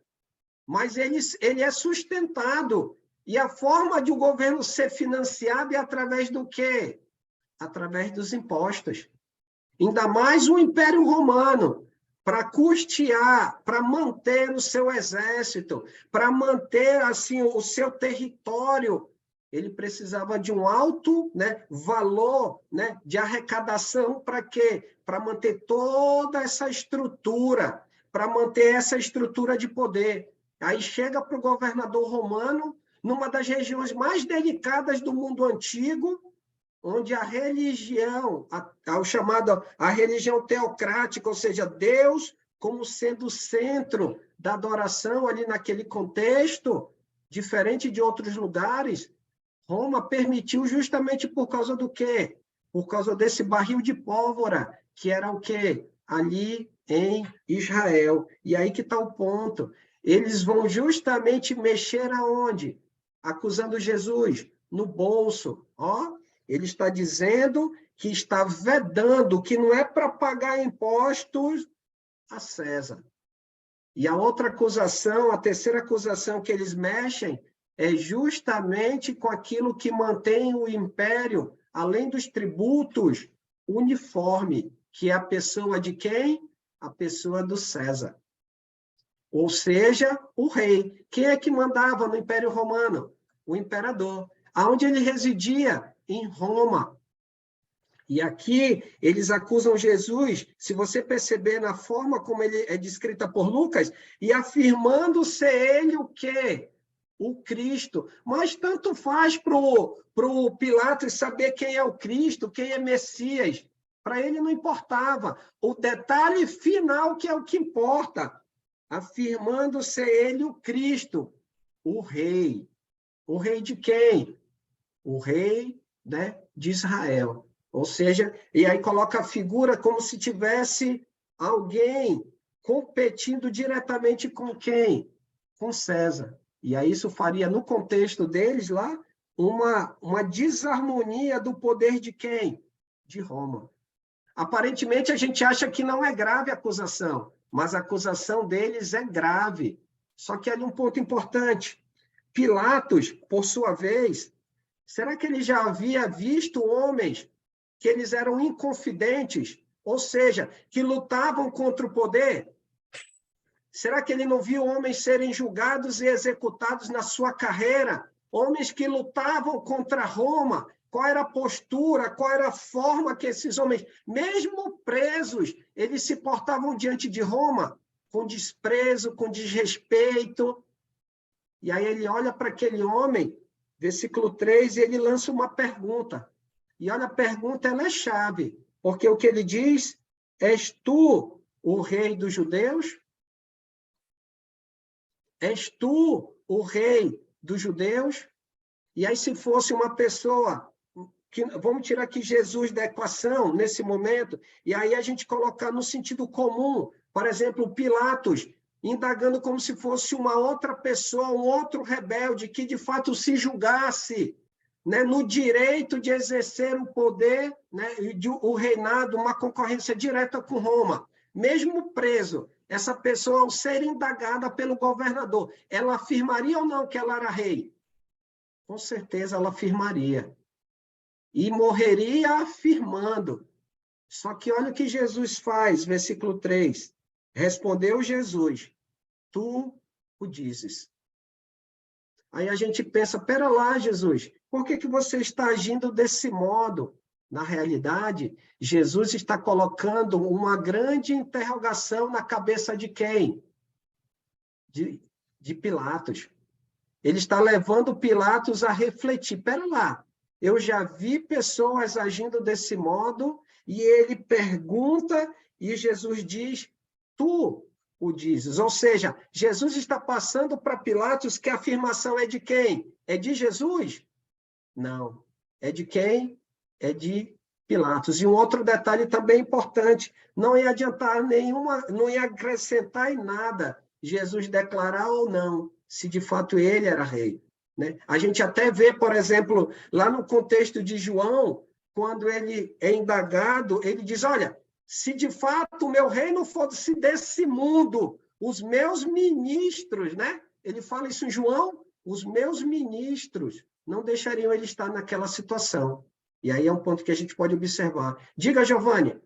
mas ele é sustentado. E a forma de o governo ser financiado é através do quê? Através dos impostos. Ainda mais o Império Romano, para custear, para manter o seu exército, para manter assim o seu território, ele precisava de um alto, né, valor, né, de arrecadação. Para quê? Para manter toda essa estrutura, para manter essa estrutura de poder. Aí chega para o governador romano, numa das regiões mais delicadas do mundo antigo, onde a religião, a religião teocrática, ou seja, Deus como sendo o centro da adoração ali naquele contexto, diferente de outros lugares, Roma permitiu justamente por causa do quê? Por causa desse barril de pólvora, que era o quê? Ali em Israel. E aí que está o ponto. Eles vão justamente mexer aonde? Acusando Jesus no bolso. Ó, ele está dizendo que está vedando, que não é para pagar impostos a César. E a outra acusação, a terceira acusação que eles mexem, é justamente com aquilo que mantém o império, além dos tributos, uniforme, que é a pessoa de quem? A pessoa do César. Ou seja, o rei. Quem é que mandava no Império Romano? O imperador. Aonde ele residia? Em Roma. E aqui eles acusam Jesus, se você perceber na forma como ele é descrita por Lucas, e afirmando ser ele o quê? O Cristo. Mas tanto faz para o Pilatos saber quem é o Cristo, quem é Messias. Para ele não importava. O detalhe final que é o que importa. Afirmando ser ele o Cristo, o rei. O rei de quem? O rei, né, de Israel. Ou seja, e aí coloca a figura como se tivesse alguém competindo diretamente com quem? Com César. E aí isso faria, no contexto deles lá, uma desarmonia do poder de quem? De Roma. Aparentemente, a gente acha que não é grave a acusação, mas a acusação deles é grave. Só que ali um ponto importante. Pilatos, por sua vez, será que ele já havia visto homens que eles eram inconfidentes, ou seja, que lutavam contra o poder? Será que ele não viu homens serem julgados e executados na sua carreira? Homens que lutavam contra Roma? Qual era a postura, qual era a forma que esses homens, mesmo presos, eles se portavam diante de Roma? Com desprezo, com desrespeito. E aí ele olha para aquele homem, versículo 3, e ele lança uma pergunta. E olha, a pergunta ela é chave, porque o que ele diz: és tu o rei dos judeus? És tu o rei dos judeus? E aí, se fosse uma pessoa, vamos tirar aqui Jesus da equação, nesse momento, e aí a gente colocar no sentido comum, por exemplo, Pilatos, indagando como se fosse uma outra pessoa, um outro rebelde, que de fato se julgasse, né, no direito de exercer o poder, né, o reinado, uma concorrência direta com Roma. Mesmo preso, essa pessoa, ao ser indagada pelo governador, ela afirmaria ou não que ela era rei? Com certeza ela afirmaria. E morreria afirmando. Só que olha o que Jesus faz, versículo 3. Respondeu Jesus, tu o dizes. Aí a gente pensa, pera lá, Jesus, por que você está agindo desse modo? Na realidade, Jesus está colocando uma grande interrogação na cabeça de quem? De Pilatos. Ele está levando Pilatos a refletir. Pera lá, eu já vi pessoas agindo desse modo, e ele pergunta, e Jesus diz, tu o dizes. Ou seja, Jesus está passando para Pilatos que a afirmação é de quem? É de Jesus? Não. É de quem? É de Pilatos. E um outro detalhe também importante, não ia adiantar nenhuma, não ia acrescentar em nada Jesus declarar ou não, se de fato ele era rei. Né? A gente até vê, por exemplo, lá no contexto de João, quando ele é indagado, ele diz, olha, se de fato o meu reino fosse desse mundo, os meus ministros, né? Ele fala isso em João, os meus ministros não deixariam ele estar naquela situação. E aí é um ponto que a gente pode observar. Diga, Giovanni.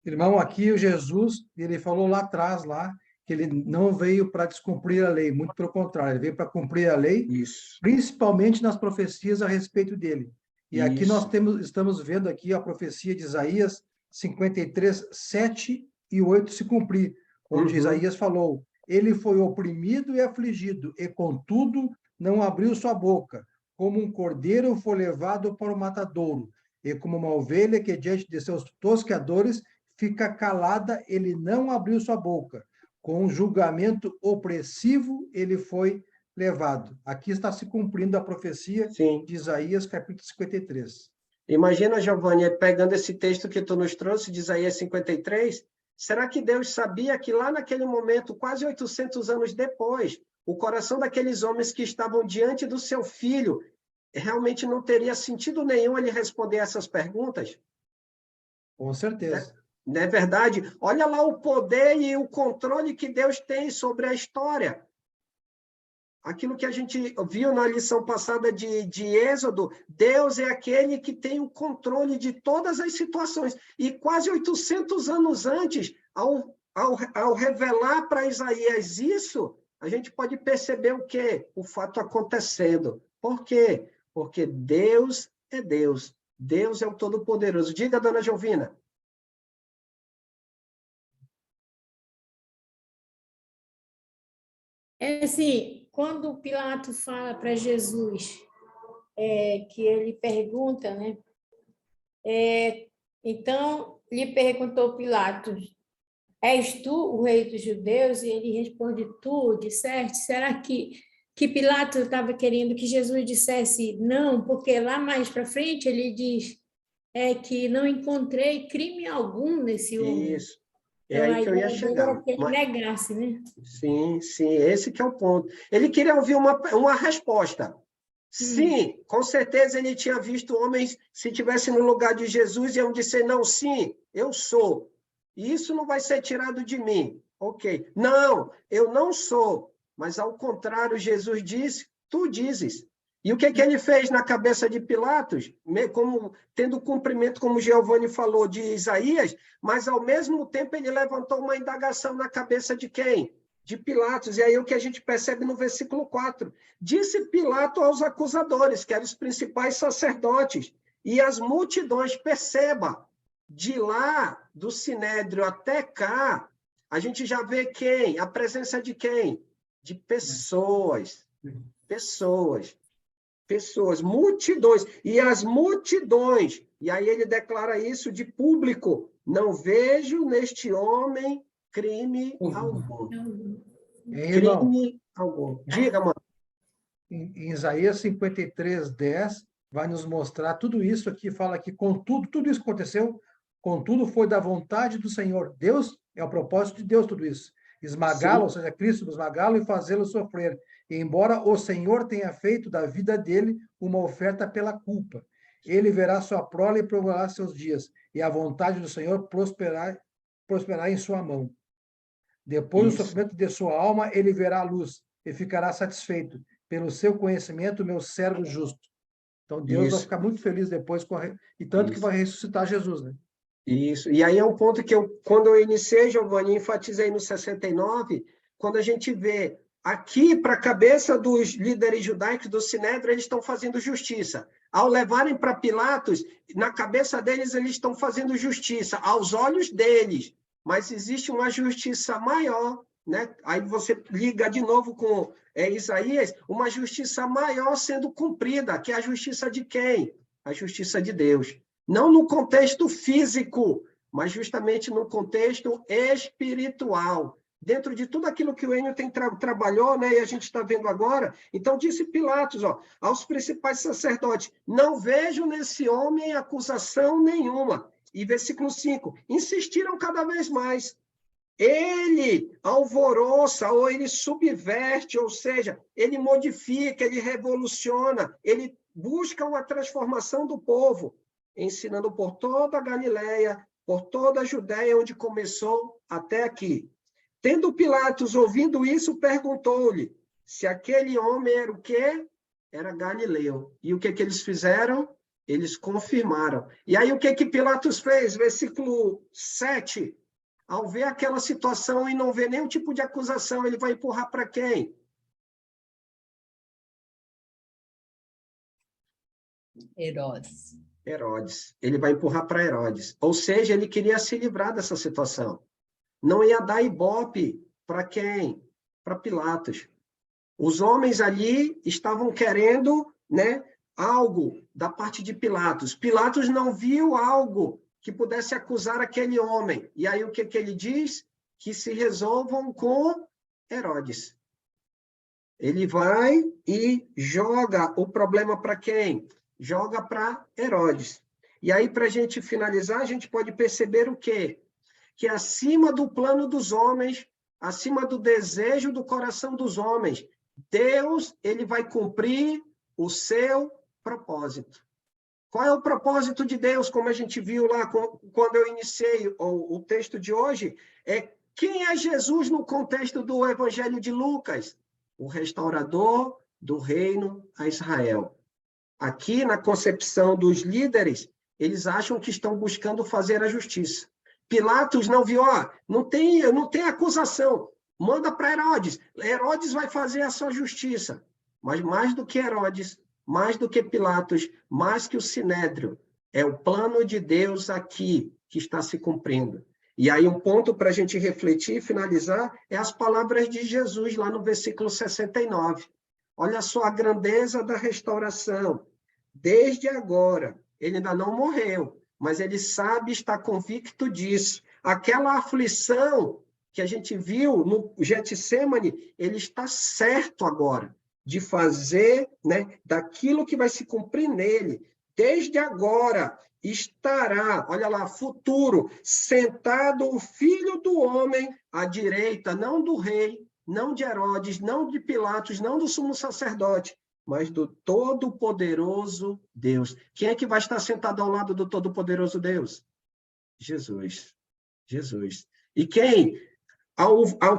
Irmão, aqui o Jesus, ele falou lá atrás, lá, que ele não veio para descumprir a lei, muito pelo contrário, ele veio para cumprir a lei, Isso. principalmente nas profecias a respeito dele. E aqui nós Isso. estamos vendo aqui a profecia de Isaías 53, 7 e 8 se cumprir, onde Isaías falou, ele foi oprimido e afligido, e contudo não abriu sua boca, como um cordeiro foi levado para o matadouro, e como uma ovelha que diante de seus tosqueadores fica calada, ele não abriu sua boca. Com um julgamento opressivo, ele foi levado. Aqui está se cumprindo a profecia Sim. de Isaías, capítulo 53. Imagina, Giovanni, pegando esse texto que tu nos trouxe, de Isaías 53, será que Deus sabia que lá naquele momento, quase 800 anos depois, o coração daqueles homens que estavam diante do seu filho realmente não teria sentido nenhum ele responder essas perguntas? Com certeza. Não é verdade? Olha lá o poder e o controle que Deus tem sobre a história. Aquilo que a gente viu na lição passada de Êxodo, Deus é aquele que tem o controle de todas as situações. E quase 800 anos antes, ao revelar para Isaías isso, a gente pode perceber o quê? O fato acontecendo. Por quê? Porque Deus é Deus. Deus é o Todo-Poderoso. Diga, dona Jovina. É assim, quando o Pilato fala para Jesus, que ele pergunta, né? Então, lhe perguntou Pilatos, és tu o rei dos judeus? E ele responde, tu disseste? Será que Pilatos estava querendo que Jesus dissesse não? Porque lá mais para frente ele diz que não encontrei crime algum nesse homem. Isso. É Então, aí a que eu ia ideia dele era chegar. que ele negasse, né? Sim, sim, esse que é o ponto. Ele queria ouvir uma resposta. Sim, com certeza ele tinha visto homens, se tivesse no lugar de Jesus, iam dizer, não, sim, eu sou. E isso não vai ser tirado de mim. Ok. Não, eu não sou. Mas, ao contrário, Jesus disse, tu dizes. E o que ele fez na cabeça de Pilatos? Como, tendo cumprimento, como Giovanni falou, de Isaías, mas, ao mesmo tempo, ele levantou uma indagação na cabeça de quem? De Pilatos. E aí o que a gente percebe no versículo 4. Disse Pilato aos acusadores, que eram os principais sacerdotes, e as multidões, perceba, de lá do Sinédrio até cá, a gente já vê quem? A presença de quem? De pessoas. Pessoas, multidões. E as multidões, e aí ele declara isso de público, não vejo neste homem crime algum. Irmão, Crime algum. Diga, mano. em Isaías 53, 10, vai nos mostrar tudo isso aqui, fala que contudo, tudo isso aconteceu, contudo foi da vontade do Senhor. Deus, é o propósito de Deus tudo isso. Esmagá-lo, ou seja, Cristo esmagá-lo e fazê-lo sofrer. E embora o Senhor tenha feito da vida dele uma oferta pela culpa, ele verá sua prole e provará seus dias, e a vontade do Senhor prosperará em sua mão. Depois do sofrimento de sua alma, ele verá a luz e ficará satisfeito. Pelo seu conhecimento, meu servo justo. Então, Deus vai ficar muito feliz depois, e tanto que vai ressuscitar Jesus, né? Isso. E aí é um ponto que quando eu iniciei, Giovanni, enfatizei no 69, quando a gente vê aqui para a cabeça dos líderes judaicos do Sinédrio, eles estão fazendo justiça. Ao levarem para Pilatos, na cabeça deles, eles estão fazendo justiça, aos olhos deles. Mas existe uma justiça maior, né? Aí você liga de novo com Isaías, uma justiça maior sendo cumprida, que é a justiça de quem? A justiça de Deus. Não no contexto físico, mas justamente no contexto espiritual. Dentro de tudo aquilo que o Enio trabalhou, né, e a gente está vendo agora, então disse Pilatos, aos principais sacerdotes, não vejo nesse homem acusação nenhuma. E versículo 5, insistiram cada vez mais. Ele alvoroça, ou ele subverte, ou seja, ele modifica, ele revoluciona, ele busca uma transformação do povo, ensinando por toda a Galileia, por toda a Judéia, onde começou até aqui. Tendo Pilatos ouvido isso, perguntou-lhe se aquele homem era o quê? Era Galileu. E o que eles fizeram? Eles confirmaram. E aí o que Pilatos fez? Versículo 7. Ao ver aquela situação e não ver nenhum tipo de acusação, ele vai empurrar para quem? Herodes. Herodes. Ele vai empurrar para Herodes. Ou seja, ele queria se livrar dessa situação. Não ia dar ibope para quem? Para Pilatos. Os homens ali estavam querendo, né, algo da parte de Pilatos. Pilatos não viu algo que pudesse acusar aquele homem. E aí o que ele diz? Que se resolvam com Herodes. Ele vai e joga o problema para quem? Joga para Herodes. E aí, para a gente finalizar, a gente pode perceber o quê? Que acima do plano dos homens, acima do desejo do coração dos homens, Deus, ele vai cumprir o seu propósito. Qual é o propósito de Deus, como a gente viu lá quando eu iniciei o texto de hoje? Quem é Jesus no contexto do Evangelho de Lucas? O restaurador do reino a Israel. Aqui, na concepção dos líderes, eles acham que estão buscando fazer a justiça. Pilatos não viu, não tem acusação, manda para Herodes. Herodes vai fazer a sua justiça. Mas mais do que Herodes, mais do que Pilatos, mais que o Sinédrio, é o plano de Deus aqui que está se cumprindo. E aí um ponto para a gente refletir e finalizar é as palavras de Jesus lá no versículo 69. Olha só a grandeza da restauração. Desde agora, ele ainda não morreu, mas ele sabe, está convicto disso. Aquela aflição que a gente viu no Getsemane, ele está certo agora de fazer, né, daquilo que vai se cumprir nele. Desde agora estará, olha lá, futuro, sentado o Filho do Homem à direita, não do rei, não de Herodes, não de Pilatos, não do sumo sacerdote, mas do Todo-Poderoso Deus. Quem é que vai estar sentado ao lado do Todo-Poderoso Deus? Jesus. Jesus. E quem,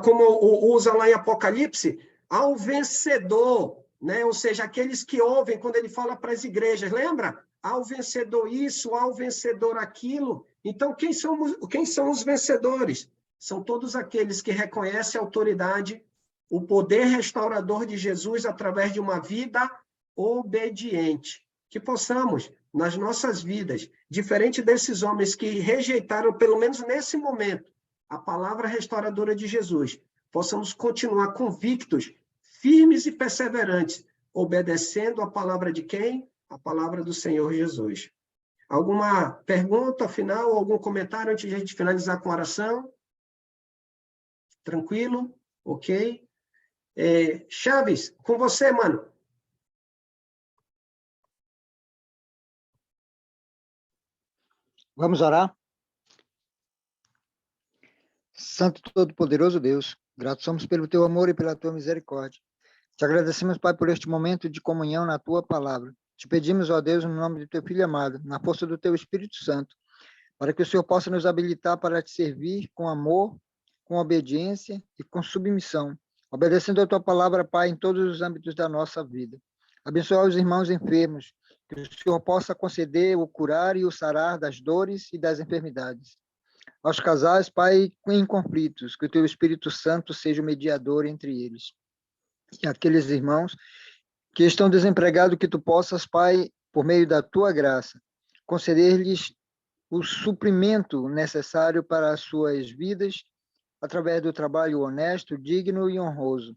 como usa lá em Apocalipse, ao vencedor, né? Ou seja, aqueles que ouvem quando ele fala para as igrejas, lembra? Ao vencedor isso, ao vencedor aquilo. Então, quem são os vencedores? São todos aqueles que reconhecem a autoridade, o poder restaurador de Jesus através de uma vida obediente. Que possamos, nas nossas vidas, diferente desses homens que rejeitaram, pelo menos nesse momento, a palavra restauradora de Jesus, possamos continuar convictos, firmes e perseverantes, obedecendo a palavra de quem? A palavra do Senhor Jesus. Alguma pergunta final, algum comentário antes de a gente finalizar com a oração? Tranquilo? Ok? Chaves, com você, mano. Vamos orar? Santo Todo-Poderoso Deus, gratos somos pelo teu amor e pela tua misericórdia. Te agradecemos, Pai, por este momento de comunhão na tua palavra. Te pedimos, ó Deus, no nome do teu Filho amado, na força do teu Espírito Santo, para que o Senhor possa nos habilitar para te servir com amor, com obediência e com submissão, obedecendo a tua palavra, Pai, em todos os âmbitos da nossa vida. Abençoa os irmãos enfermos, Que o Senhor possa conceder o curar e o sarar das dores e das enfermidades. Aos casais, Pai, em conflitos, que o Teu Espírito Santo seja o mediador entre eles. E aqueles irmãos que estão desempregados, que Tu possas, Pai, por meio da Tua graça, conceder-lhes o suprimento necessário para as suas vidas, através do trabalho honesto, digno e honroso.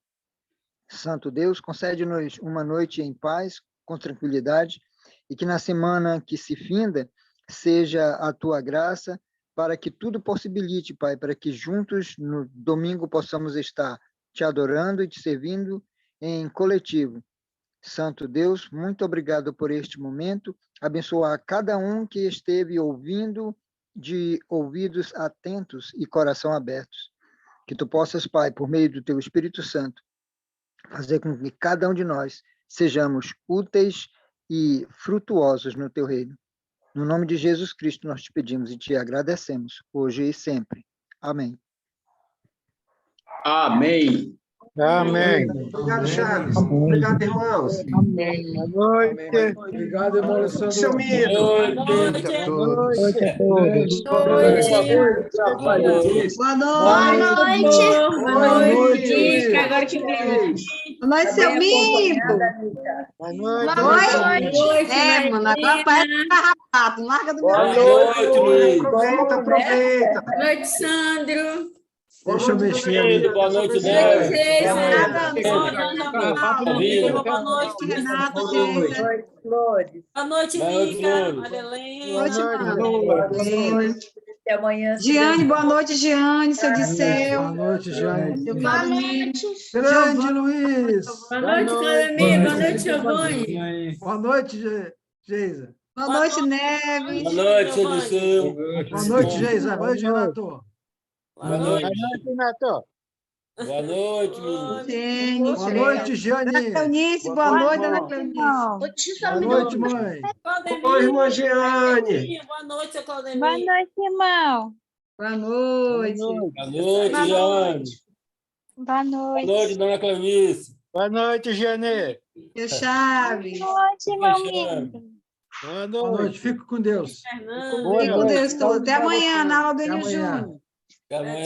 Santo Deus, concede-nos uma noite em paz, com tranquilidade, e que na semana que se finda seja a Tua graça, para que tudo possibilite, Pai, para que juntos no domingo possamos estar Te adorando e Te servindo em coletivo. Santo Deus, muito obrigado por este momento. Abençoa a cada um que esteve ouvindo, de ouvidos atentos e coração abertos. Que Tu possas, Pai, por meio do Teu Espírito Santo, fazer com que cada um de nós sejamos úteis e frutuosos no Teu reino. No nome de Jesus Cristo nós Te pedimos e Te agradecemos, hoje e sempre. Amém. Amém. Amém. Obrigado, Chaves. Obrigado, irmãos. Amém. Boa noite. Obrigado, irmão Alessandro. Seu Mito. Boa noite a todos. Boa noite a todos. Boa noite. Boa Boa noite. noite. Boa noite. Agora que vem. Boa noite, seu Mito. Boa noite. Oi? noite, É, mano, agora parece que tá rapado. Larga do meu Boa lado. noite, Luiz. Aproveita. Boa noite, Sandro. Deixa eu mexer ali. Boa noite, Boa Neves. noite, Geisa. Boa noite, Renato, Geisa. Boa noite, Boa noite, Mica, Flores. Madeleine. Boa noite, mano. Até amanhã. Giane, boa noite, Giane, seu Disseu. Boa noite, Jane. Seu Claudemir. Grande Luiz. Boa noite, Claudemir. Boa noite, Giovanni. Boa noite, Geisa. Boa noite, Neves. Boa noite, Odisseu. Boa noite, Geisa. Boa noite, Renato. Boa noite. Renato. Boa noite, menino. Boa noite, Jane. Cleonice, boa noite, Ana Cleonice. Boa noite, mãe. Oi, irmã Jeane. Boa noite, seu Claudemir. Boa noite, irmão. Boa noite. Boa noite, Jeane. Boa Boa noite. noite, dona Cleonice. Boa noite, Janê. Seu Chaves. Boa noite, irmão Boa Mito. Boa Boa noite. noite. Fique com Deus. Fernando. Boa Fique com noite. Deus todo. Até amanhã, na aula do Até Enio amanhã. Júnior. Até amanhã.